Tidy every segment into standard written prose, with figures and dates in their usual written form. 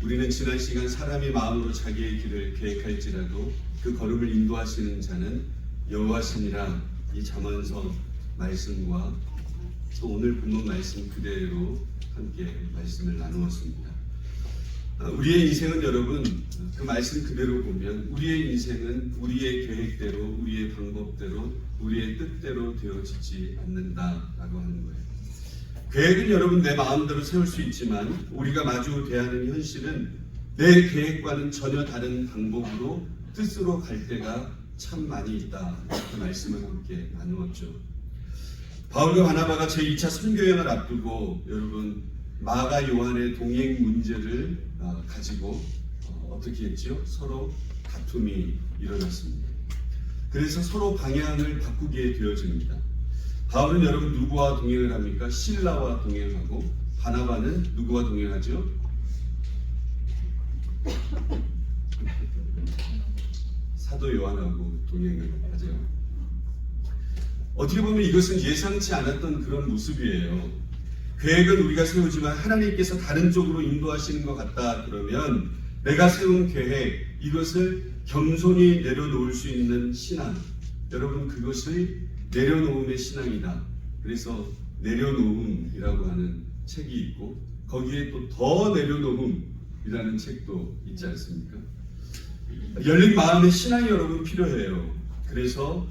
우리는 지난 시간 사람이 마음으로 자기의 길을 계획할지라도 그 걸음을 인도하시는 자는 여호와시니라 이 잠언서 말씀과 또 오늘 본문 말씀 그대로 함께 말씀을 나누었습니다. 우리의 인생은 여러분 그 말씀 그대로 보면 우리의 인생은 우리의 계획대로 우리의 방법대로 우리의 뜻대로 되어지지 않는다라고 하는 거예요. 계획은 여러분 내 마음대로 세울 수 있지만 우리가 마주 대하는 현실은 내 계획과는 전혀 다른 방법으로 뜻으로 갈 때가 참 많이 있다. 그 말씀을 함께 나누었죠. 바울과 바나바가 제2차 선교여행을 앞두고 여러분 마가 요한의 동행 문제를 가지고 어떻게 했죠? 서로 다툼이 일어났습니다. 그래서 서로 방향을 바꾸게 되어집니다. 바울은 여러분 누구와 동행을 합니까? 실라와 동행하고 바나바는 누구와 동행하죠? 사도 요한하고 동행을 하죠. 어떻게 보면 이것은 예상치 않았던 그런 모습이에요. 계획은 우리가 세우지만 하나님께서 다른 쪽으로 인도하시는 것 같다 그러면 내가 세운 계획 이것을 겸손히 내려놓을 수 있는 신앙, 여러분 그것을 내려놓음의 신앙이다. 그래서 내려놓음이라고 하는 책이 있고 거기에 또 더 내려놓음이라는 책도 있지 않습니까? 열린 마음의 신앙이 여러분 필요해요. 그래서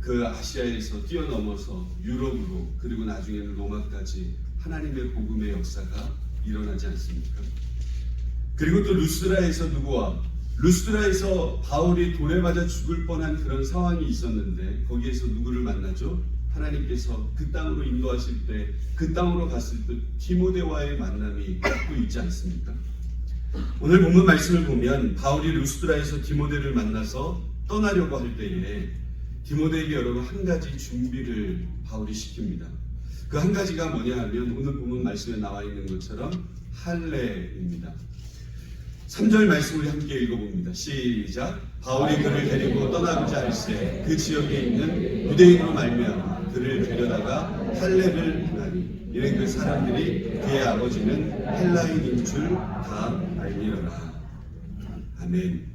그 아시아에서 뛰어넘어서 유럽으로 그리고 나중에는 로마까지 하나님의 복음의 역사가 일어나지 않습니까? 그리고 또 루스드라에서 루스드라에서 바울이 돌에 맞아 죽을 뻔한 그런 상황이 있었는데 거기에서 누구를 만나죠? 하나님께서 그 땅으로 인도하실 때 그 땅으로 갔을 때 디모데와의 만남이 또 있지 않습니까? 오늘 본문 말씀을 보면 바울이 루스드라에서 디모데를 만나서 떠나려고 할 때에 디모데에게 여러분 한 가지 준비를 바울이 시킵니다. 그 한 가지가 뭐냐 하면 오늘 본문 말씀에 나와 있는 것처럼 할례입니다. 3절 말씀 우리 함께 읽어봅니다. 시작. 바울이 그를 데리고 떠나고자 할새 그 지역에 있는 유대인으로 말미암아 그를 데려다가 할례를 하나니 이는 그 사람들이 그의 아버지는 헬라인인 줄 다 알미러라. 아멘.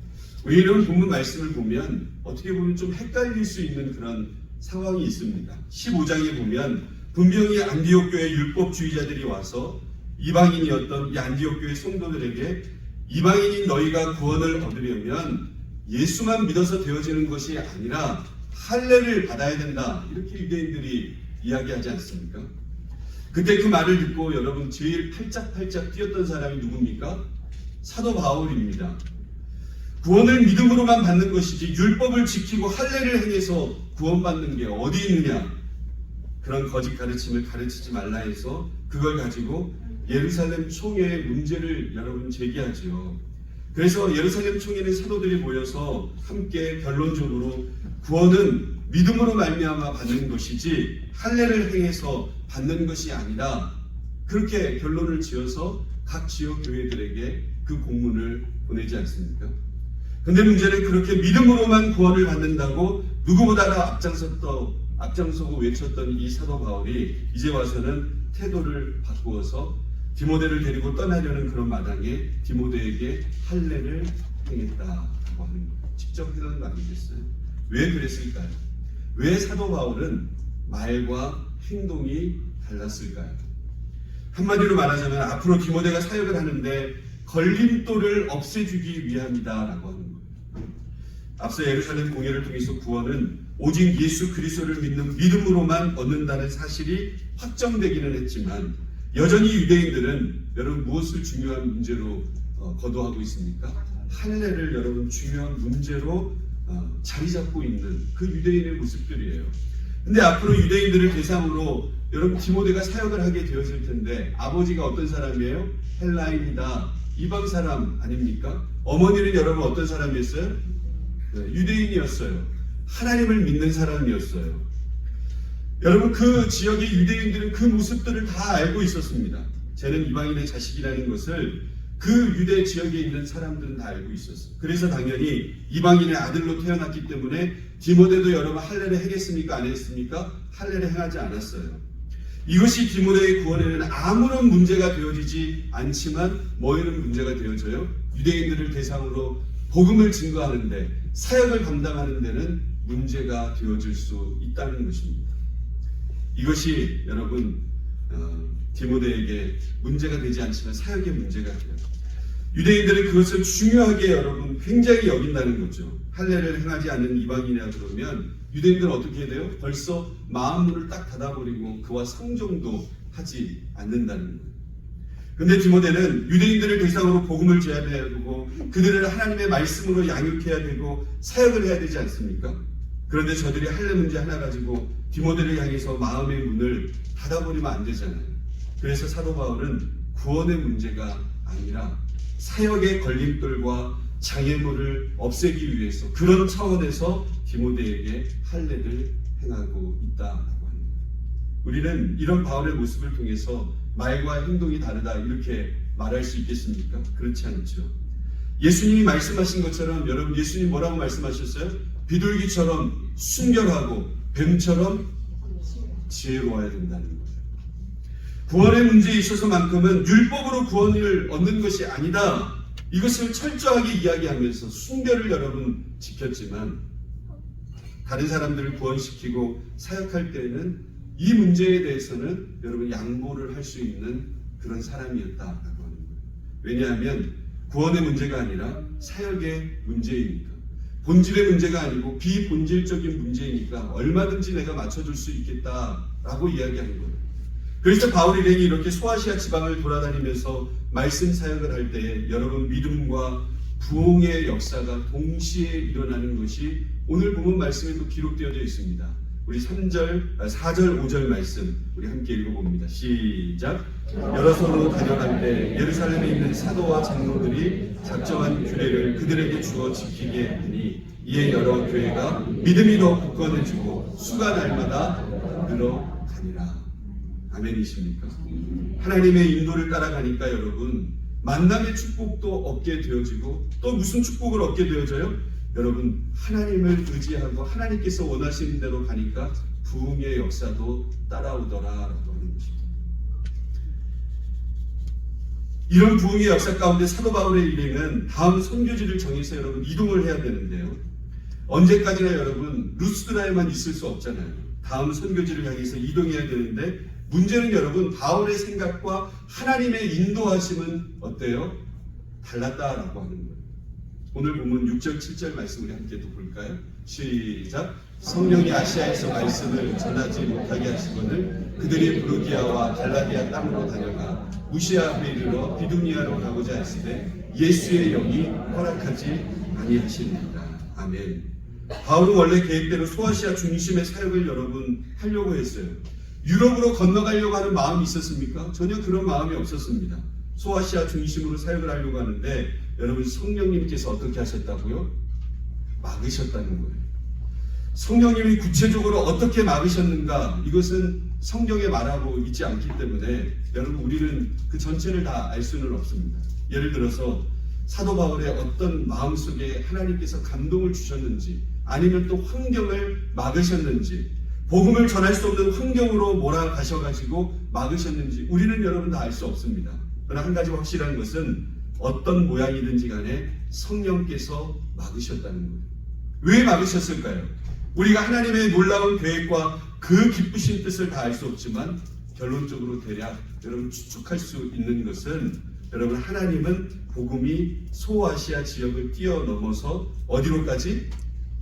우리는 본문 말씀을 보면 어떻게 보면 좀 헷갈릴 수 있는 그런 상황이 있습니다. 15장에 보면 분명히 안디옥 교회 율법주의자들이 와서 이방인이었던 이 안디옥 교회 성도들에게 이방인인 너희가 구원을 얻으려면 예수만 믿어서 되어지는 것이 아니라 할례를 받아야 된다. 이렇게 유대인들이 이야기하지 않습니까? 그때 그 말을 듣고 여러분 제일 팔짝팔짝 뛰었던 사람이 누굽니까? 사도 바울입니다. 구원을 믿음으로만 받는 것이지 율법을 지키고 할례를 행해서 구원받는 게 어디 있느냐? 그런 거짓 가르침을 가르치지 말라 해서 그걸 가지고 예루살렘 총회의 문제를 여러분 제기하지요. 그래서 예루살렘 총회는 사도들이 모여서 함께 결론적으로 구원은 믿음으로 말미암아 받는 것이지 할례를 행해서 받는 것이 아니라 그렇게 결론을 지어서 각 지역 교회들에게 그 공문을 보내지 않습니까? 근데 문제는 그렇게 믿음으로만 구원을 받는다고 누구보다도 앞장서고 외쳤던 이 사도 바울이 이제 와서는 태도를 바꾸어서 디모데를 데리고 떠나려는 그런 마당에 디모데에게 할례를 행했다고 하는 거예요. 직접 해놓은 거 아니겠어요? 왜 그랬을까요? 왜 사도 바울은 말과 행동이 달랐을까요? 한마디로 말하자면 앞으로 디모데가 사역을 하는데 걸림돌을 없애주기 위함이다라고 하는 거예요. 앞서 예루살렘 공회를 통해서 구원은 오직 예수 그리스도를 믿는 믿음으로만 얻는다는 사실이 확정되기는 했지만 여전히 유대인들은 여러분 무엇을 중요한 문제로 거두하고 있습니까? 할례를 여러분 중요한 문제로 자리 잡고 있는 그 유대인의 모습들이에요. 근데 앞으로 유대인들을 대상으로 여러분 디모데가 사역을 하게 되었을 텐데 아버지가 어떤 사람이에요? 헬라인이다. 이방 사람 아닙니까? 어머니는 여러분 어떤 사람이었어요? 유대인이었어요. 하나님을 믿는 사람이었어요. 여러분 그 지역의 유대인들은 그 모습들을 다 알고 있었습니다. 쟤는 이방인의 자식이라는 것을 그 유대 지역에 있는 사람들은 다 알고 있었어요. 그래서 당연히 이방인의 아들로 태어났기 때문에 디모데도 여러분 할례를 행했습니까? 안 했습니까? 할례를 행하지 않았어요. 이것이 디모데의 구원에는 아무런 문제가 되어지지 않지만 뭐에는 문제가 되어져요? 유대인들을 대상으로 복음을 증거하는데, 사역을 감당하는 데는 문제가 되어질 수 있다는 것입니다. 이것이 여러분 디모데에게 문제가 되지 않지만 사역에 문제가 돼요. 유대인들은 그것을 중요하게 여러분 굉장히 여긴다는 거죠. 할례를 행하지 않는 이방인이라 그러면 유대인들은 어떻게 해야 돼요? 벌써 마음문을 딱 닫아버리고 그와 상종도 하지 않는다는 거예요. 근데 디모데는 유대인들을 대상으로 복음을 전해야 되고 그들을 하나님의 말씀으로 양육해야 되고 사역을 해야 되지 않습니까? 그런데 저들이 할례 문제 하나 가지고 디모데를 향해서 마음의 문을 닫아버리면 안 되잖아요. 그래서 사도 바울은 구원의 문제가 아니라 사역의 걸림돌과 장애물을 없애기 위해서 그런 차원에서 디모데에게 할례를 행하고 있다라고 합니다. 우리는 이런 바울의 모습을 통해서 말과 행동이 다르다 이렇게 말할 수 있겠습니까? 그렇지 않죠. 예수님이 말씀하신 것처럼 여러분 예수님 뭐라고 말씀하셨어요? 비둘기처럼 순결하고 뱀처럼 지혜로워야 된다는 거예요. 구원의 문제에 있어서만큼은 율법으로 구원을 얻는 것이 아니다. 이것을 철저하게 이야기하면서 순결을 여러분 지켰지만 다른 사람들을 구원시키고 사역할 때는 이 문제에 대해서는 여러분 양보를 할 수 있는 그런 사람이었다라고 하는 거예요. 왜냐하면 구원의 문제가 아니라 사역의 문제이니까. 본질의 문제가 아니고 비본질적인 문제이니까 얼마든지 내가 맞춰줄 수 있겠다라고 이야기하는 거예요. 그래서 바울 일행이 이렇게 소아시아 지방을 돌아다니면서 말씀 사역을 할 때에 여러분 믿음과 부흥의 역사가 동시에 일어나는 것이 오늘 본문 말씀에도 기록되어져 있습니다. 우리 4절, 5절 말씀 우리 함께 읽어봅니다. 시작. 여러 성으로 다녀갈 때 예루살렘에 있는 사도와 장로들이 작정한 규례를 그들에게 주어 지키게 했더니 이에 여러 교회가 믿음이 더 굳건해지고 수가 날마다 늘어가니라. 아멘이십니까? 하나님의 인도를 따라가니까 여러분 만남의 축복도 얻게 되어지고 또 무슨 축복을 얻게 되어져요? 여러분 하나님을 의지하고 하나님께서 원하시는 대로 가니까 부흥의 역사도 따라오더라라고 하는 것입니다. 이런 부흥의 역사 가운데 사도 바울의 일행은 다음 선교지를 정해서 여러분 이동을 해야 되는데요. 언제까지나 여러분 루스드라에만 있을 수 없잖아요. 다음 선교지를 향해서 이동해야 되는데 문제는 여러분 바울의 생각과 하나님의 인도하심은 어때요? 달랐다라고 하는 거예요. 오늘 보면 6절 7절 말씀 우리 함께 또 볼까요? 시작. 성령이 아시아에서 말씀을 전하지 못하게 하시거늘 그들이 브루기아와 갈라디아 땅으로 다녀가 무시아에 이르러 비두니아로 가고자 했으되 예수의 영이 허락하지 아니하시니라. 아멘. 바울은 원래 계획대로 소아시아 중심의 사역을 여러분 하려고 했어요. 유럽으로 건너가려고 하는 마음이 있었습니까? 전혀 그런 마음이 없었습니다. 소아시아 중심으로 사역을 하려고 하는데 여러분 성령님께서 어떻게 하셨다고요? 막으셨다는 거예요. 성령님이 구체적으로 어떻게 막으셨는가 이것은 성경에 말하고 있지 않기 때문에 여러분 우리는 그 전체를 다 알 수는 없습니다. 예를 들어서 사도 바울의 어떤 마음속에 하나님께서 감동을 주셨는지 아니면 또 환경을 막으셨는지 복음을 전할 수 없는 환경으로 몰아가셔가지고 막으셨는지 우리는 여러분 다 알 수 없습니다. 그러나 한 가지 확실한 것은 어떤 모양이든지 간에 성령께서 막으셨다는 거예요. 왜 막으셨을까요? 우리가 하나님의 놀라운 계획과 그 기쁘신 뜻을 다 알 수 없지만 결론적으로 대략 여러분 추측할 수 있는 것은 여러분 하나님은 복음이 소아시아 지역을 뛰어넘어서 어디로까지?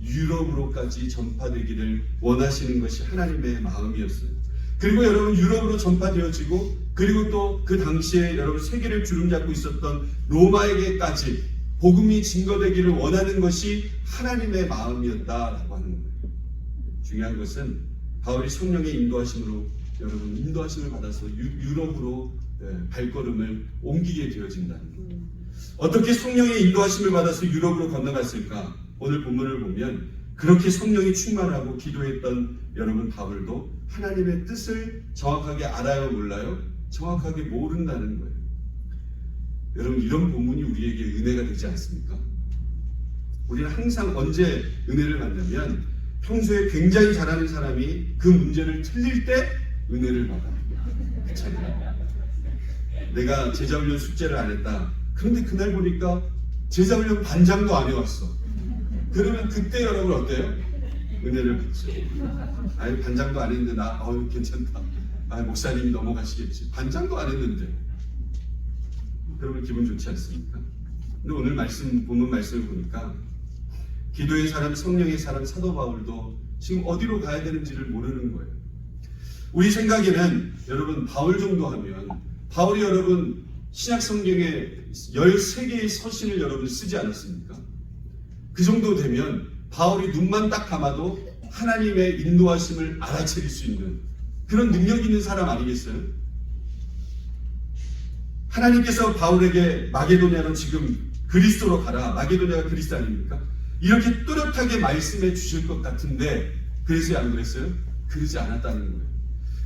유럽으로까지 전파되기를 원하시는 것이 하나님의 마음이었어요. 그리고 여러분 유럽으로 전파되어지고 그리고 또 그 당시에 여러분 세계를 주름잡고 있었던 로마에게까지 복음이 증거되기를 원하는 것이 하나님의 마음이었다라고 하는 거예요. 중요한 것은 바울이 성령의 인도하심으로 여러분 인도하심을 받아서 유럽으로 발걸음을 옮기게 되어진다는 거예요. 어떻게 성령의 인도하심을 받아서 유럽으로 건너갔을까? 오늘 본문을 보면 그렇게 성령이 충만하고 기도했던 여러분 바울도 하나님의 뜻을 정확하게 알아요 몰라요? 정확하게 모른다는 거예요. 여러분 이런 본문이 우리에게 은혜가 되지 않습니까? 우리는 항상 언제 은혜를 만나면 평소에 굉장히 잘하는 사람이 그 문제를 틀릴 때 은혜를 받아요. 그렇잖아요. 내가 제자훈련 숙제를 안 했다. 그런데 그날 보니까 제자훈련 반장도 안 해왔어. 그러면 그때 여러분 어때요? 은혜를 받죠. 아니 반장도 안 했는데 나 괜찮다. 목사님이 넘어가시겠지. 반장도 안 했는데. 그러면 기분 좋지 않습니까? 근데 오늘 본문 말씀을 보니까 기도의 사람, 성령의 사람 사도 바울도 지금 어디로 가야 되는지를 모르는 거예요. 우리 생각에는 여러분 바울 정도 하면 바울이 여러분 신약 성경에 13개의 서신을 여러분 쓰지 않았습니까? 그 정도 되면 바울이 눈만 딱 감아도 하나님의 인도하심을 알아차릴 수 있는 그런 능력 있는 사람 아니겠어요? 하나님께서 바울에게 마게도냐로 지금 그리스도로 가라. 마게도냐가 그리스도 아닙니까? 이렇게 또렷하게 말씀해 주실 것 같은데 그래서 안 그랬어요? 그러지 않았다는 거예요.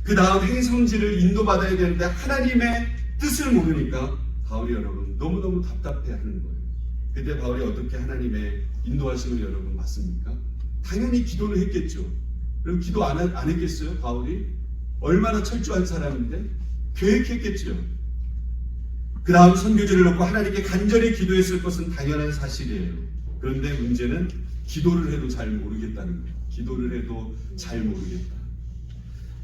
그 다음 행성지를 인도받아야 되는데 하나님의 뜻을 모르니까 바울이 여러분 너무너무 답답해하는 거예요. 그때 바울이 어떻게 하나님의 인도하심을 여러분 받습니까? 당연히 기도를 했겠죠. 그럼 기도 안 했겠어요? 바울이? 얼마나 철저한 사람인데? 계획했겠죠. 그 다음 선교지를 놓고 하나님께 간절히 기도했을 것은 당연한 사실이에요. 그런데 문제는 기도를 해도 잘 모르겠다는 거예요. 기도를 해도 잘 모르겠다.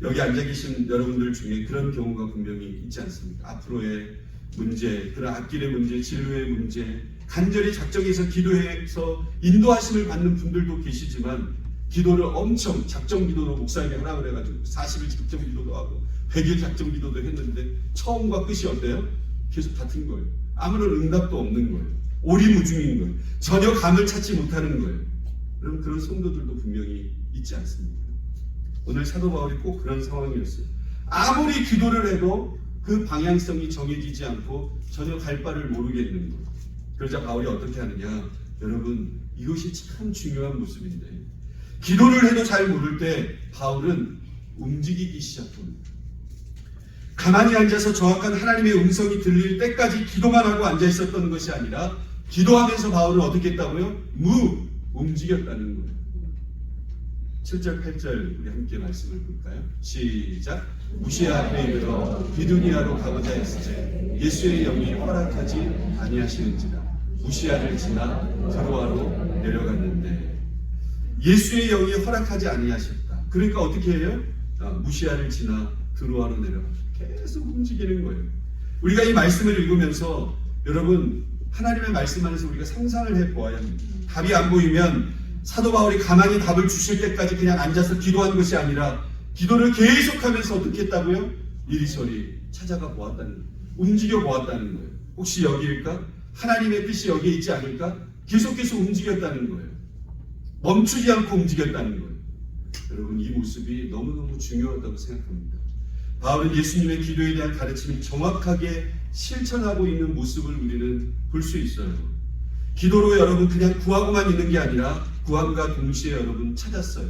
여기 앉아 계신 여러분들 중에 그런 경우가 분명히 있지 않습니까? 앞으로의 문제, 그런 앞길의 문제, 진로의 문제, 간절히 작정해서 기도해서 인도하심을 받는 분들도 계시지만 기도를 엄청 작정 기도도 목사님이 하라 그래가지고 40일 작정 기도도 하고 100일 작정 기도도 했는데 처음과 끝이 어때요? 계속 같은 거예요. 아무런 응답도 없는 거예요. 오리무중인 거예요. 전혀 감을 찾지 못하는 거예요. 여러분 그런 성도들도 분명히 있지 않습니까? 오늘 사도 바울이 꼭 그런 상황이었어요. 아무리 기도를 해도 그 방향성이 정해지지 않고 전혀 갈 바를 모르겠는 거예요. 그러자 바울이 어떻게 하느냐? 여러분 이것이 참 중요한 모습인데 기도를 해도 잘 모를 때 바울은 움직이기 시작합니다. 가만히 앉아서 정확한 하나님의 음성이 들릴 때까지 기도만 하고 앉아 있었던 것이 아니라 기도하면서 바울은 어떻게 했다고요? 움직였다는 거예요. 7절 8절 우리 함께 말씀을 볼까요? 시작. 무시아 베이브로 비두니아로 가고자 했으되 예수의 영이 허락하지 아니하시는지라. 무시아를 지나 드로아로 내려갔는데 예수의 영이 허락하지 아니하셨다. 그러니까 어떻게 해요? 무시아를 지나 드로아로 내려갔다. 계속 움직이는 거예요. 우리가 이 말씀을 읽으면서 여러분 하나님의 말씀 안에서 우리가 상상을 해보아야 합니다. 답이 안 보이면 사도 바울이 가만히 답을 주실 때까지 그냥 앉아서 기도한 것이 아니라 기도를 계속하면서 어떻게 했다고요? 이리저리 찾아가 보았다는 거예요. 움직여 보았다는 거예요. 혹시 여기일까? 하나님의 뜻이 여기에 있지 않을까? 계속해서 움직였다는 거예요. 멈추지 않고 움직였다는 거예요. 여러분 이 모습이 너무너무 중요하다고 생각합니다. 바울은 예수님의 기도에 대한 가르침을 정확하게 실천하고 있는 모습을 우리는 볼 수 있어요. 기도로 여러분 그냥 구하고만 있는 게 아니라 구함과 동시에 여러분 찾았어요.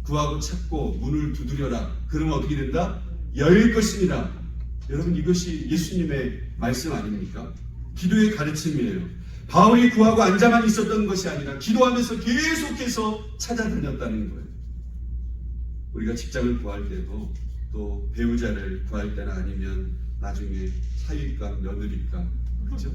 구하고 찾고 문을 두드려라. 그러면 어떻게 된다? 열릴 것입니다. 여러분 이것이 예수님의 말씀 아닙니까? 기도의 가르침이에요. 바울이 구하고 앉아만 있었던 것이 아니라 기도하면서 계속해서 찾아다녔다는 거예요. 우리가 직장을 구할 때도 또 배우자를 구할 때나 아니면 나중에 사위가 며느리가 그렇죠?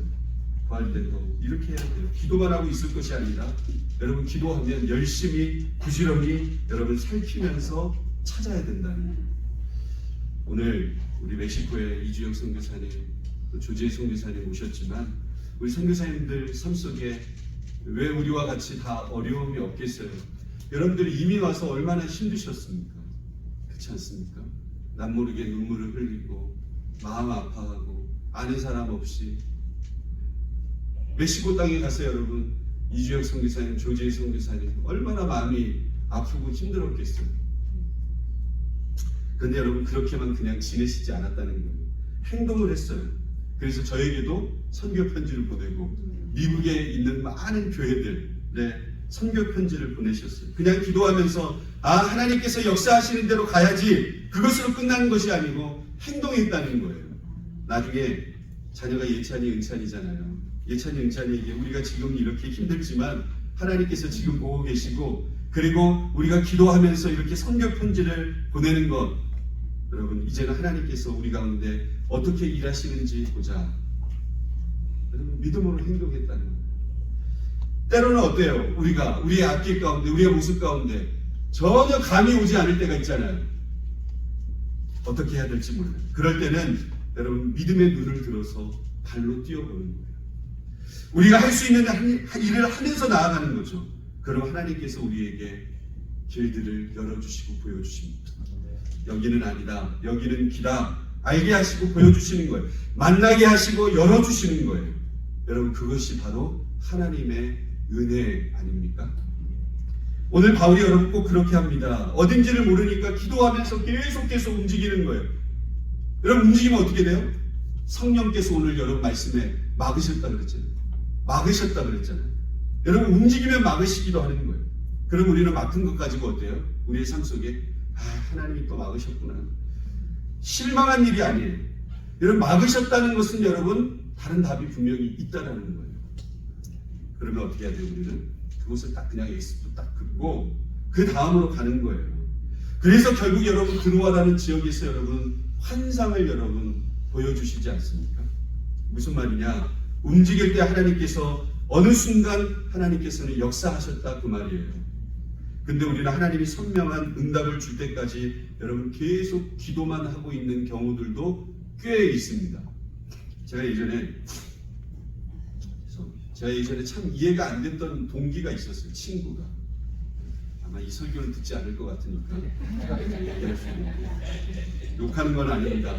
구할 때도 이렇게 해야 돼요. 기도만 하고 있을 것이 아니라 여러분 기도하면 열심히 부지런히 여러분 살피면서 찾아야 된다는 거예요. 오늘 우리 멕시코에 이주영 선교사님, 조지혜 선교사님 오셨지만 우리 선교사님들 삶 속에 왜 우리와 같이 다 어려움이 없겠어요? 여러분들이 이민 와서 얼마나 힘드셨습니까? 그렇지 않습니까? 남모르게 눈물을 흘리고 마음 아파하고 아는 사람 없이 멕시코 땅에 가서 여러분 이주혁 선교사님, 조재희 선교사님 얼마나 마음이 아프고 힘들었겠어요. 그런데 여러분 그렇게만 그냥 지내시지 않았다는 거예요. 행동을 했어요. 그래서 저에게도 선교 편지를 보내고 미국에 있는 많은 교회들에 선교 편지를 보내셨어요. 그냥 기도하면서 하나님께서 역사하시는 대로 가야지 그것으로 끝나는 것이 아니고 행동했다는 거예요. 나중에 자녀가 예찬이, 은찬이잖아요. 예찬이, 은찬이에게 우리가 지금 이렇게 힘들지만 하나님께서 지금 보고 계시고 그리고 우리가 기도하면서 이렇게 선교 편지를 보내는 것 여러분 이제는 하나님께서 우리 가운데 어떻게 일하시는지 보자. 여러분 믿음으로 행동했다는 거예요. 때로는 어때요? 우리가 우리의 앞길 가운데 우리의 모습 가운데 전혀 감이 오지 않을 때가 있잖아요. 어떻게 해야 될지 몰라요. 그럴 때는 여러분 믿음의 눈을 들어서 발로 뛰어보는 거예요. 우리가 할 수 있는 일을 하면서 나아가는 거죠. 그럼 하나님께서 우리에게 길들을 열어주시고 보여주십니다. 여기는 아니다, 여기는 길다 알게 하시고 보여주시는 거예요. 만나게 하시고 열어주시는 거예요. 여러분 그것이 바로 하나님의 은혜 아닙니까? 오늘 바울이 여러분 꼭 그렇게 합니다. 어딘지를 모르니까 기도하면서 계속 움직이는 거예요. 여러분 움직이면 어떻게 돼요? 성령께서 오늘 여러분 말씀에 막으셨다 그랬잖아요. 막으셨다 그랬잖아요. 여러분 움직이면 막으시기도 하는 거예요. 그럼 우리는 막은 것 가지고 어때요? 우리의 삶 속에 하나님이 또 막으셨구나. 실망한 일이 아니에요. 여러분 막으셨다는 것은 여러분 다른 답이 분명히 있다라는 거예요. 그러면 어떻게 해야 돼요? 우리는 그것을 딱 그냥 X도 딱 긋고 그 다음으로 가는 거예요. 그래서 결국 여러분 드로아라는 지역에서 여러분 환상을 여러분 보여주시지 않습니까? 무슨 말이냐? 움직일 때 하나님께서 어느 순간 하나님께서는 역사하셨다 그 말이에요. 근데 우리는 하나님이 선명한 응답을 줄 때까지 여러분 계속 기도만 하고 있는 경우들도 꽤 있습니다. 제가 예전에 참 이해가 안 됐던 동기가 있었어요. 친구가. 아마 이 설교를 듣지 않을 것 같으니까 욕하는 건 아닙니다.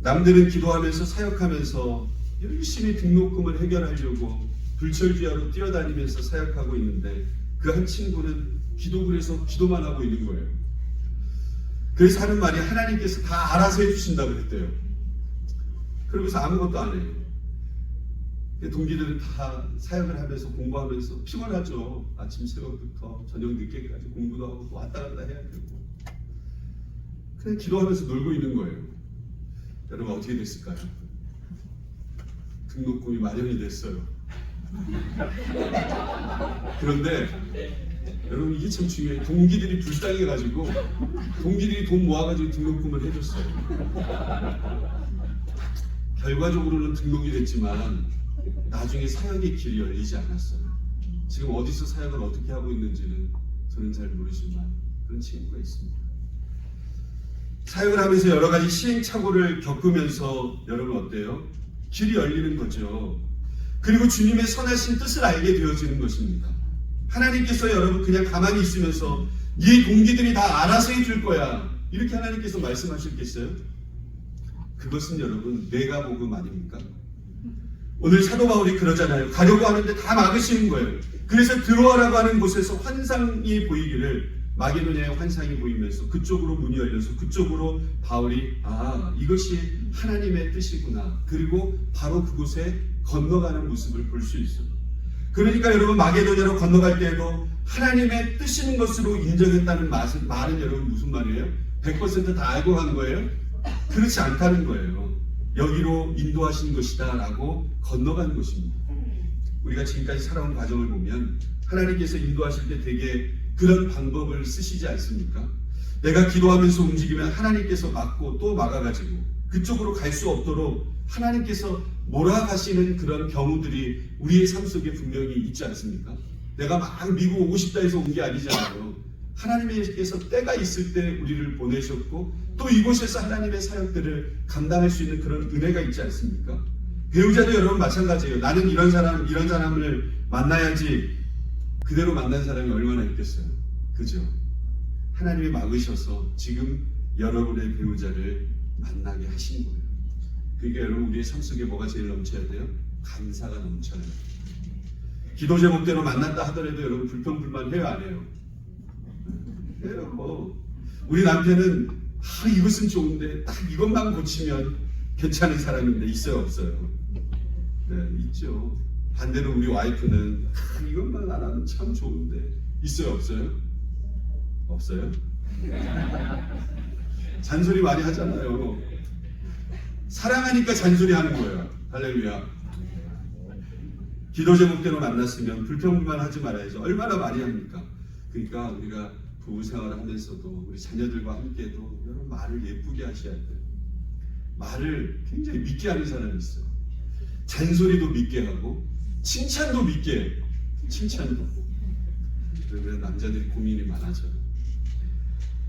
남들은 기도하면서 사역하면서 열심히 등록금을 해결하려고 불철주야로 뛰어다니면서 사역하고 있는데 그 한 친구는 기도굴에서 기도만 하고 있는 거예요. 그래서 하는 말이 하나님께서 다 알아서 해주신다고 그랬대요. 그러면서 아무것도 안 해요. 동기들은 다 사역을 하면서 공부하면서 피곤하죠. 아침 새벽부터 저녁 늦게까지 공부도 하고 왔다 갔다 해야 되고 그냥 기도하면서 놀고 있는 거예요. 여러분 어떻게 됐을까요? 등록금이 마련이 됐어요. 그런데 여러분 이게 참 중요해요. 동기들이 불쌍해가지고 동기들이 돈 모아가지고 등록금을 해줬어요. 결과적으로는 등록이 됐지만 나중에 사역의 길이 열리지 않았어요. 지금 어디서 사역을 어떻게 하고 있는지는 저는 잘 모르지만 그런 친구가 있습니다. 사역을 하면서 여러 가지 시행착오를 겪으면서 여러분 어때요? 길이 열리는 거죠. 그리고 주님의 선하신 뜻을 알게 되어지는 것입니다. 하나님께서 여러분 그냥 가만히 있으면서 네 동기들이 다 알아서 해줄 거야 이렇게 하나님께서 말씀하셨겠어요? 그것은 여러분 내가 복음 아닙니까? 오늘 사도 바울이 그러잖아요. 가려고 하는데 다 막으시는 거예요. 그래서 드로아라고 하는 곳에서 환상이 보이기를 마게도냐의 환상이 보이면서 그쪽으로 문이 열려서 그쪽으로 바울이 이것이 하나님의 뜻이구나. 그리고 바로 그곳에 건너가는 모습을 볼 수 있어요. 그러니까 여러분 마게도냐로 건너갈 때에도 하나님의 뜻인 것으로 인정했다는 말은 여러분 무슨 말이에요? 100% 다 알고 간 거예요? 그렇지 않다는 거예요. 여기로 인도하신 것이다 라고 건너가는 것입니다. 우리가 지금까지 살아온 과정을 보면 하나님께서 인도하실 때 되게 그런 방법을 쓰시지 않습니까? 내가 기도하면서 움직이면 하나님께서 막고 또 막아가지고 그쪽으로 갈 수 없도록 하나님께서 몰아가시는 그런 경우들이 우리의 삶 속에 분명히 있지 않습니까? 내가 막 미국 오고 싶다 해서 온 게 아니잖아요. 하나님께서 때가 있을 때 우리를 보내셨고 또 이곳에서 하나님의 사역들을 감당할 수 있는 그런 은혜가 있지 않습니까? 배우자도 여러분 마찬가지예요. 나는 이런 사람을 만나야지. 그대로 만난 사람이 얼마나 있겠어요? 그죠? 하나님이 막으셔서 지금 여러분의 배우자를 만나게 하신 거예요. 그러니까 여러분 우리의 삶 속에 뭐가 제일 넘쳐야 돼요? 감사가 넘쳐야 돼요. 기도 제목대로 만났다 하더라도 여러분 불평불만 해요 안 해요? 해요. 우리 남편은 이것은 좋은데 딱 이것만 고치면 괜찮은 사람인데 있어요 없어요? 네 있죠. 반대로 우리 와이프는 이것만 안 하면 참 좋은데 있어요 없어요? 없어요? 잔소리 많이 하잖아요. 사랑하니까 잔소리 하는 거예요. 할렐루야. 기도 제목대로 만났으면 불평불만 하지 말아야죠. 얼마나 많이 합니까? 그러니까 우리가 부부 생활을 하면서도 우리 자녀들과 함께도 여러분 말을 예쁘게 하셔야 돼요. 말을 굉장히 믿게 하는 사람이 있어요. 잔소리도 믿게 하고 칭찬도 믿게 해요. 칭찬도. 그러면 남자들이 고민이 많아져요.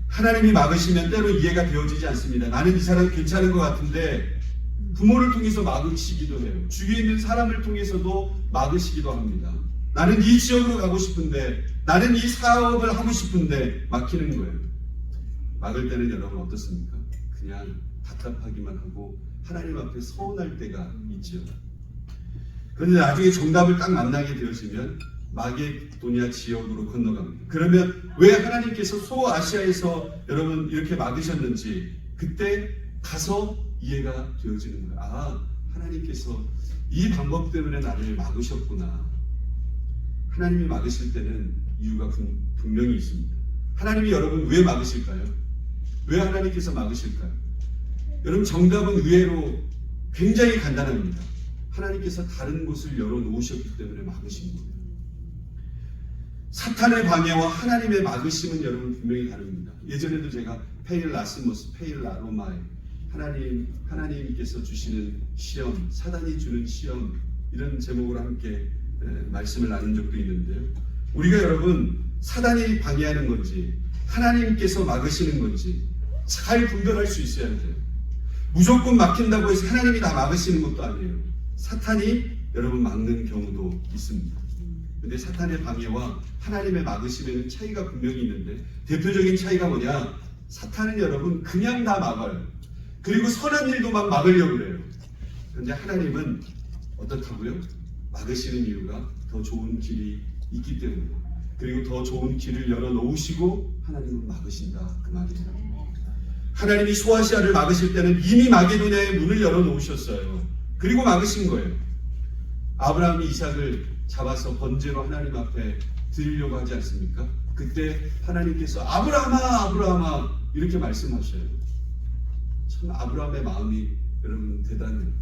하나님이 막으시면 때로 이해가 되어지지 않습니다. 나는 이 사람이 괜찮은 것 같은데 부모를 통해서 막으시기도 해요. 주위에 있는 사람을 통해서도 막으시기도 합니다. 나는 이 지역으로 가고 싶은데, 나는 이 사업을 하고 싶은데 막히는 거예요. 막을 때는 여러분 어떻습니까? 그냥 답답하기만 하고 하나님 앞에 서운할 때가 있죠. 그런데 나중에 정답을 딱 만나게 되어지면 마게도냐 지역으로 건너갑니다. 그러면 왜 하나님께서 소아시아에서 여러분 이렇게 막으셨는지 그때 가서 이해가 되어지는 거예요. 아, 하나님께서 이 방법 때문에 나를 막으셨구나. 하나님이 막으실 때는 이유가 분명히 있습니다. 하나님이 여러분 왜 막으실까요? 왜 하나님께서 막으실까요? 여러분 정답은 의외로 굉장히 간단합니다. 하나님께서 다른 곳을 열어놓으셨기 때문에 막으신 거예요. 사탄의 방해와 하나님의 막으심은 여러분 분명히 다릅니다. 예전에도 제가 페일라스모스, 페일라로마에 하나님께서 주시는 시험, 사단이 주는 시험 이런 제목으로 함께 말씀을 나눈 적도 있는데요. 우리가 여러분 사단이 방해하는 건지 하나님께서 막으시는 건지 잘 분별할 수 있어야 돼요. 무조건 막힌다고 해서 하나님이 다 막으시는 것도 아니에요. 사탄이 여러분 막는 경우도 있습니다. 근데 사탄의 방해와 하나님의 막으심에는 차이가 분명히 있는데 대표적인 차이가 뭐냐? 사탄은 여러분 그냥 다 막아요. 그리고 선한 일도 막 막으려고 그래요. 그런데 하나님은 어떻다고요? 막으시는 이유가 더 좋은 길이 있기 때문에, 그리고 더 좋은 길을 열어놓으시고 하나님은 막으신다 그 말이에요. 하나님이 소아시아를 막으실 때는 이미 마게도냐의 문을 열어놓으셨어요. 그리고 막으신 거예요. 아브라함이 이삭을 잡아서 번제로 하나님 앞에 드리려고 하지 않습니까? 그때 하나님께서 아브라함아 아브라함아 이렇게 말씀하셔요. 참 아브라함의 마음이 여러분 대단해요.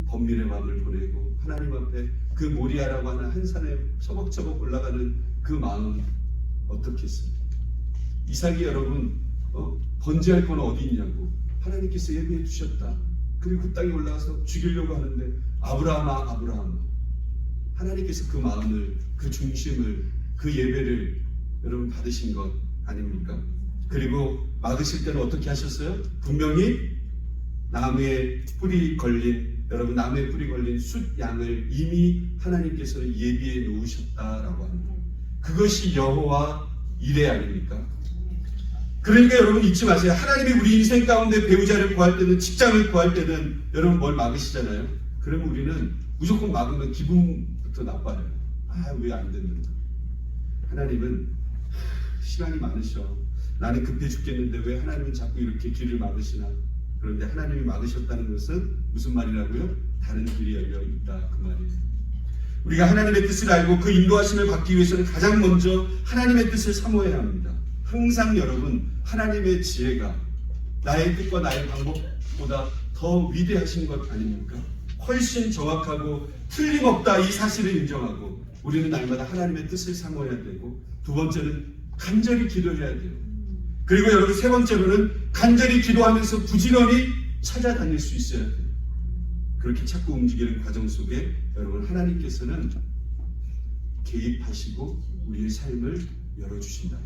번민의 밤을 보내고 하나님 앞에 그 모리아라고 하는 한 산에 처벅처벅 올라가는 그 마음 어떻겠어요? 이삭이 여러분 번제할 건 어디 있냐고 하나님께서 예비해 두셨다. 그리고 그 땅에 올라가서 죽이려고 하는데 아브라함아 아브라함아, 하나님께서 그 마음을, 그 중심을, 그 예배를 여러분 받으신 것 아닙니까? 그리고 막으실 때는 어떻게 하셨어요? 분명히 나무에 뿌리 걸린, 여러분 나무에 뿌리 걸린 숫 양을 이미 하나님께서는 예비해 놓으셨다라고 합니다. 그것이 여호와 이레 아닙니까? 그러니까 여러분 잊지 마세요. 하나님이 우리 인생 가운데 배우자를 구할 때는, 직장을 구할 때는 여러분 뭘 막으시잖아요. 그러면 우리는 무조건 막으면 기분부터 나빠요. 아, 왜 안 됐는가? 하나님은 시간이 많으셔. 나는 급해 죽겠는데 왜 하나님은 자꾸 이렇게 길을 막으시나? 그런데 하나님이 막으셨다는 것은 무슨 말이라고요? 다른 길이 열려 있다 그 말이에요. 우리가 하나님의 뜻을 알고 그 인도하심을 받기 위해서는 가장 먼저 하나님의 뜻을 사모해야 합니다. 항상 여러분 하나님의 지혜가 나의 뜻과 나의 방법보다 더 위대하신 것 아닙니까? 훨씬 정확하고 틀림없다 이 사실을 인정하고 우리는 날마다 하나님의 뜻을 사모해야 되고, 두 번째는 간절히 기도해야 돼요. 그리고 여러분 세 번째로는 간절히 기도하면서 부지런히 찾아다닐 수 있어야 돼요. 그렇게 찾고 움직이는 과정 속에 여러분 하나님께서는 개입하시고 우리의 삶을 열어주신다.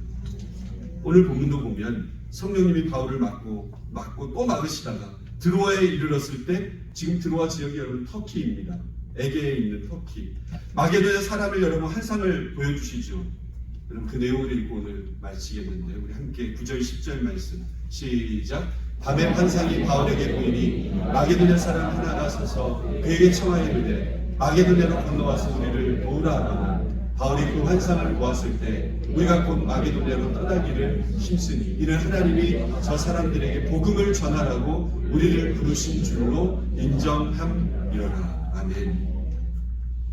오늘 본문도 보면 성령님이 바울을 막고 또 막으시다가 드로아에 이르렀을 때, 지금 드로아 지역이 여러분 터키입니다. 에게에 있는 터키. 마게도냐 사람을 여러분 환상을 보여주시죠. 여러분 그 내용을 읽고 오늘 마치겠는데 우리 함께 9절 10절 말씀 시작. 밤에 환상이 바울에게 보이니 마게도냐 사람 하나가 서서 그에게 청하여 이르되 마게도냐로 건너와서 우리를 도우라 하거늘 바울이 그 환상을 보았을 때 우리가 곧 마게도냐로 떠나기를 힘쓰니 이는 하나님이 저 사람들에게 복음을 전하라고 우리를 부르신 줄로 인정함이로라. 아멘.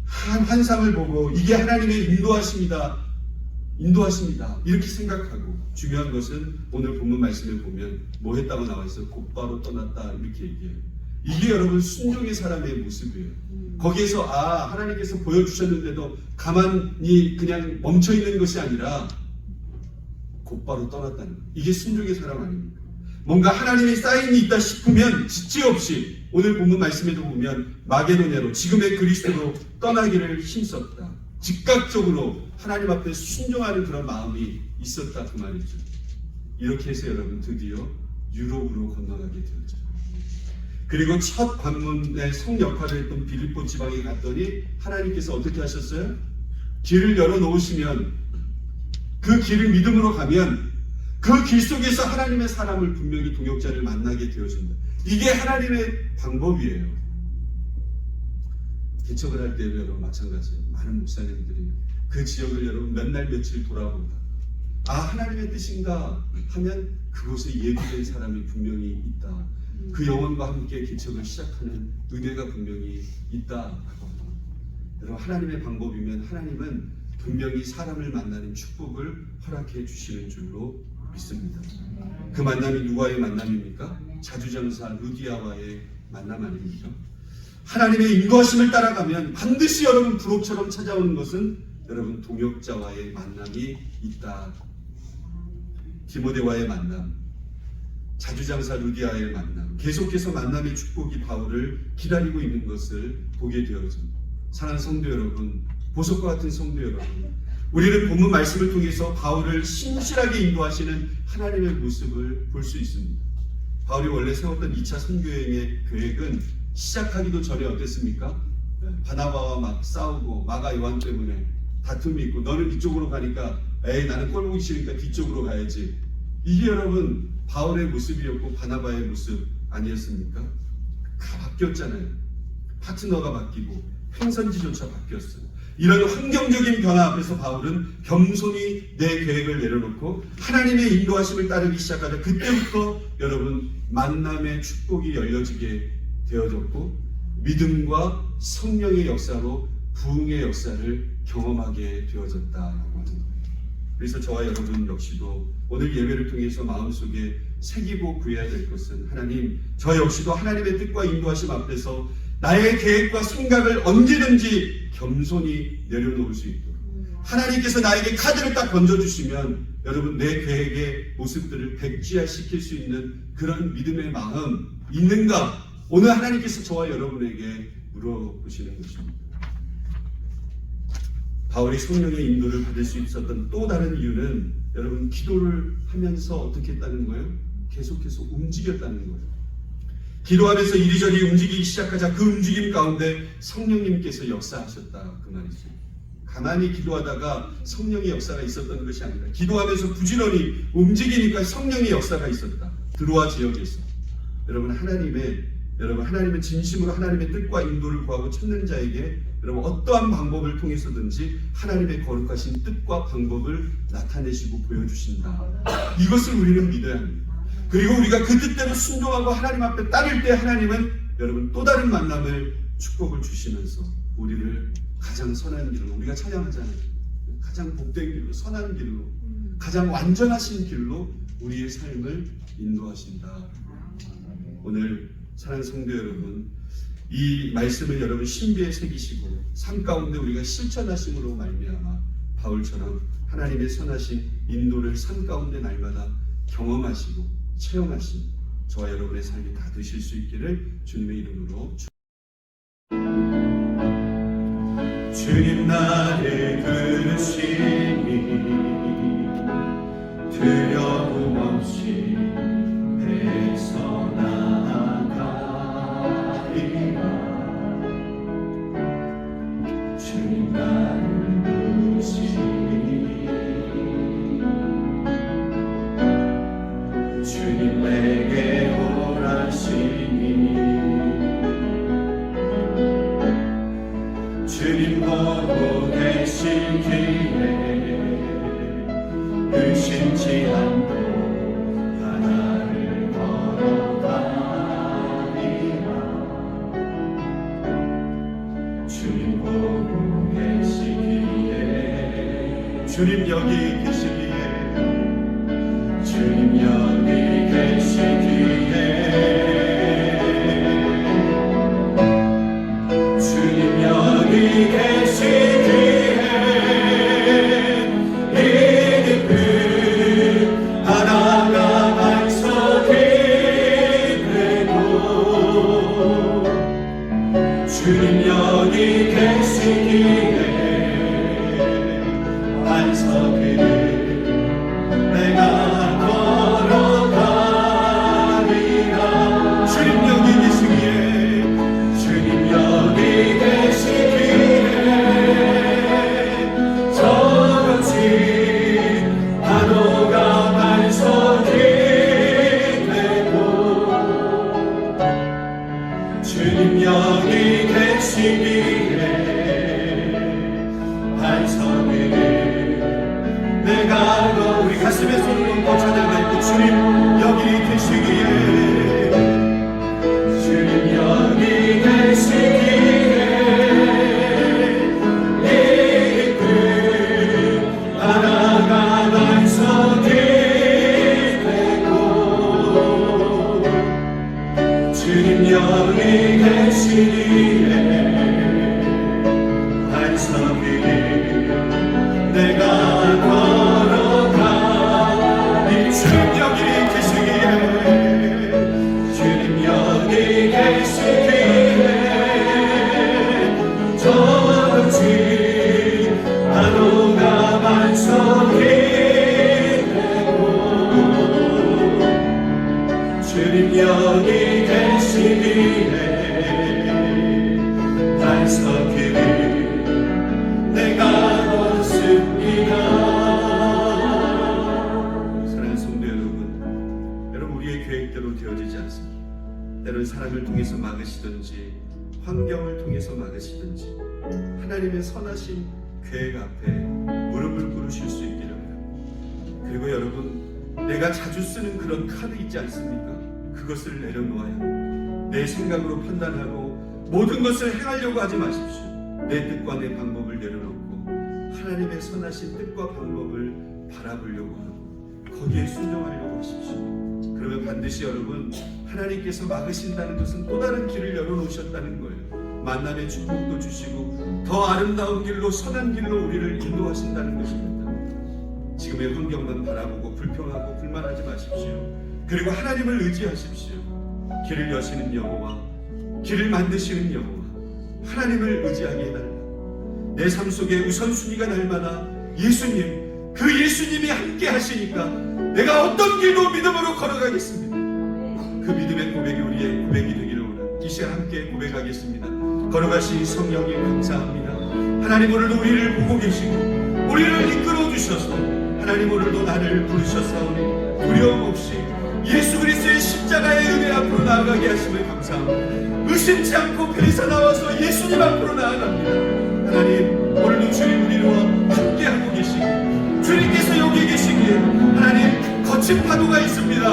한 환상을 보고 이게 하나님의 인도하십니다 이렇게 생각하고, 중요한 것은 오늘 본문 말씀을 보면 뭐 했다고 나와 있어요? 곧바로 떠났다 이렇게 얘기해요. 이게 여러분 순종의 사람의 모습이에요. 거기에서 하나님께서 보여주셨는데도 가만히 그냥 멈춰있는 것이 아니라 곧바로 떠났다는 것. 이게 순종의 사람 아닙니까? 뭔가 하나님의 사인이 있다 싶으면 지체 없이 오늘 본문 말씀에도 보면 마게도냐로 지금의 그리스도로 떠나기를 힘썼다. 즉각적으로 하나님 앞에 순종하는 그런 마음이 있었다 그 말이죠. 이렇게 해서 여러분 드디어 유럽으로 건너가게 되었죠. 그리고 첫 관문의 성 역할을 했던 빌립보 지방에 갔더니 하나님께서 어떻게 하셨어요? 길을 열어놓으시면 그 길을 믿음으로 가면 그 길 속에서 하나님의 사람을 분명히 동역자를 만나게 되어진다. 이게 하나님의 방법이에요. 개척을 할 때도 여러분 마찬가지예요. 많은 목사님들이 그 지역을 여러분 몇 날 며칠 돌아보다 하나님의 뜻인가 하면 그곳에 예비된 사람이 분명히 있다. 그 영혼과 함께 개척을 시작하는 은혜가 분명히 있다. 여러분 하나님의 방법이면 하나님은 분명히 사람을 만나는 축복을 허락해 주시는 줄로 믿습니다. 그 만남이 누구와의 만남입니까? 자주장사 루디아와의 만남 아닙니까? 하나님의 인도하심을 따라가면 반드시 여러분 부록처럼 찾아오는 것은 여러분 동역자와의 만남이 있다. 디모데와의 만남, 자주장사 루디아의 만남, 계속해서 만남의 축복이 바울을 기다리고 있는 것을 보게 되어집니다. 사랑하는 성도 여러분, 보석과 같은 성도 여러분, 우리는 본문 말씀을 통해서 바울을 신실하게 인도하시는 하나님의 모습을 볼 수 있습니다. 바울이 원래 세웠던 2차 선교여행의 계획은 시작하기도 전에 어땠습니까? 바나바와 막 싸우고 마가 요한 때문에 다툼이 있고 너는 이쪽으로 가니까 나는 꼴 보기 싫으니까 뒤쪽으로 가야지. 이게 여러분 바울의 모습이었고 바나바의 모습 아니었습니까? 다 바뀌었잖아요. 파트너가 바뀌고 행선지조차 바뀌었어요. 이런 환경적인 변화 앞에서 바울은 겸손히 내 계획을 내려놓고 하나님의 인도하심을 따르기 시작하자 그때부터 여러분 만남의 축복이 열려지게 되어졌고 믿음과 성령의 역사로 부흥의 역사를 경험하게 되어졌다고 합니다. 그래서 저와 여러분 역시도 오늘 예배를 통해서 마음속에 새기고 구해야 될 것은 하나님, 저 역시도 하나님의 뜻과 인도하심 앞에서 나의 계획과 생각을 언제든지 겸손히 내려놓을 수 있도록 하나님께서 나에게 카드를 딱 던져주시면 여러분 내 계획의 모습들을 백지화시킬 수 있는 그런 믿음의 마음 있는가? 오늘 하나님께서 저와 여러분에게 물어보시는 것입니다. 바울이 성령의 인도를 받을 수 있었던 또 다른 이유는 여러분 기도를 하면서 어떻게 했다는 거예요? 계속해서 움직였다는 거예요. 기도하면서 이리저리 움직이기 시작하자 그 움직임 가운데 성령님께서 역사하셨다 그 말이죠. 가만히 기도하다가 성령의 역사가 있었던 것이 아니라 기도하면서 부지런히 움직이니까 성령의 역사가 있었다. 드로아 지역에서 여러분 하나님은 진심으로 하나님의 뜻과 인도를 구하고 찾는 자에게 여러분 어떠한 방법을 통해서든지 하나님의 거룩하신 뜻과 방법을 나타내시고 보여주신다. 이것을 우리는 믿어야 합니다. 그리고 우리가 그 뜻대로 순종하고 하나님 앞에 따를 때 하나님은 여러분 또 다른 만남을 축복을 주시면서 우리를 가장 선한 길로, 우리가 찬양하잖아요. 가장 복된 길로, 선한 길로, 가장 완전하신 길로 우리의 삶을 인도하신다. 오늘 사랑하는 성도 여러분, 이 말씀을 여러분 신비에 새기시고 삶 가운데 우리가 실천하심으로 말미암아 바울처럼 하나님의 선하신 인도를 삶 가운데 날마다 경험하시고 체험하신 저와 여러분의 삶이 다 되실 수 있기를 주님의 이름으로 주님 나를 부르시니 두려움 없이 배서 나아가리라. 주님 나를 부르시니 주님 내게 오라시니 주님 보고 계시기에 의심치 않고 바다를 걸어가리라. 주님 보고 계시기에 주님 여기 계시기에 주님 여기 계시기에 주님 여기 계시기에 이 깊은 주님 여기 계시기에 반석을 내가 걸어가리라. 주님 여기 계시기에 주님 여기 계시기에 저같이 파도가 반석이 되고 주님 여기 계시기에 반석을 내가 우리 가슴에 손을 얹고 찬양하고 주님 여기 계시기에 주님 여기 계시기에 이끌 바다가 반석이 되고 주님 여기 계시기에 반석을 내가 걸어가니 주님 여기 계시기에 주님 여기 계시기에 저같이 파도가 반석이 되고 주님 여기 계시기에 반석을 내가 걷습니다. 사랑하는 성도 여러분, 여러분 우리의 계획대로 되어지지 않습니다. 때로는 사람을 통해서 막으시든지 환경을 통해서 막으시든지 하나님의 선하신 계획 앞에 무릎을 꿇으실 수 있기를 바랍니다. 그리고 여러분 내가 자주 쓰는 그런 카드 있지 않습니까? 그것을 내려놓아야 내 생각으로 판단하고 모든 것을 행하려고 하지 마십시오. 내 뜻과 내 방법을 내려놓고 하나님의 선하신 뜻과 방법을 바라보려고 하고 거기에 순종하려고 하십시오. 그러면 반드시 여러분 하나님께서 막으신다는 것은 또 다른 길을 열어놓으셨다는 거예요. 만남의 축복도 주시고 더 아름다운 길로 선한 길로 우리를 인도하신다는 것입니다. 지금의 환경만 바라보고 불평하고 불만하지 마십시오. 그리고 하나님을 의지하십시오. 길을 여시는 여호와, 길을 만드시는 여호와, 하나님을 의지하게 해달라. 내 삶 속에 우선순위가 날마다 예수님, 그 예수님이 함께 하시니까 내가 어떤 길도 믿음으로 걸어가겠습니다. 그 믿음의 고백이 우리의 고백이 되기를 원합니다. 이 시간 함께 고백하겠습니다. 걸어가신 성령님 감사합니다. 하나님 오늘도 우리를 보고 계시고 우리를 이끌어 주셔서 하나님 오늘도 나를 부르셨사오니 두려움 없이 예수 그리스도의 십자가의 은혜 앞으로 나아가게 하심을 감사합니다. 의심치 않고 배에서 나와서 예수님 앞으로 나아갑니다. 하나님 오늘도 주님 우리와 함께하고 계시고 주님께서 여기 계시기에 하나님 거친 파도가 있습니다.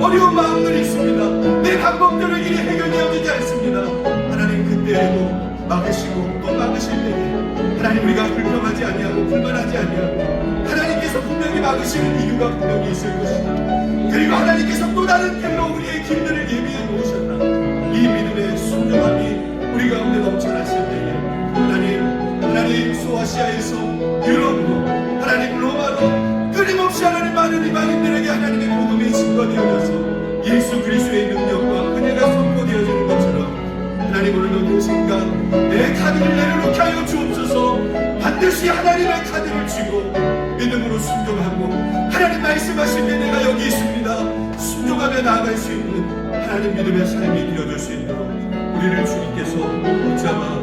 어려운 마음들이 있습니다. 내 방법대로 일이 해결되어지지 않습니다. 하나님 그때에도 막으시고 또 막으실 때에 하나님 우리가 불평하지 아니하고 불만하지 아니하고 하나님께서 분명히 막으시는 이유가 분명히 있을 것이다. 그리고 하나님께서 또 다른 길로 우리의 길들을 예비해 놓으셨다. 이 믿음의 순종함이 우리 가운데 넘쳐났을 때에 하나님 소아시아에서 유럽으로 하나님 로마로 끊임없이 하나님 많은 이방인들에게 하나님의 복음이 증거되어져서 예수 그리스도의 능력과 은혜가 선포되어지는 것처럼 하나님 오늘도 당신과 내 카드를 내려놓게 하여 주옵소서. 반드시 하나님의 카드를 쥐고 믿음으로 순종하고 하나님 말씀하실 때 내가 여기 있습니다. 순종하며 나아갈 수 있는 하나님 믿음의 삶이 되어줄 수 있도록 우리를 주님께서 붙잡아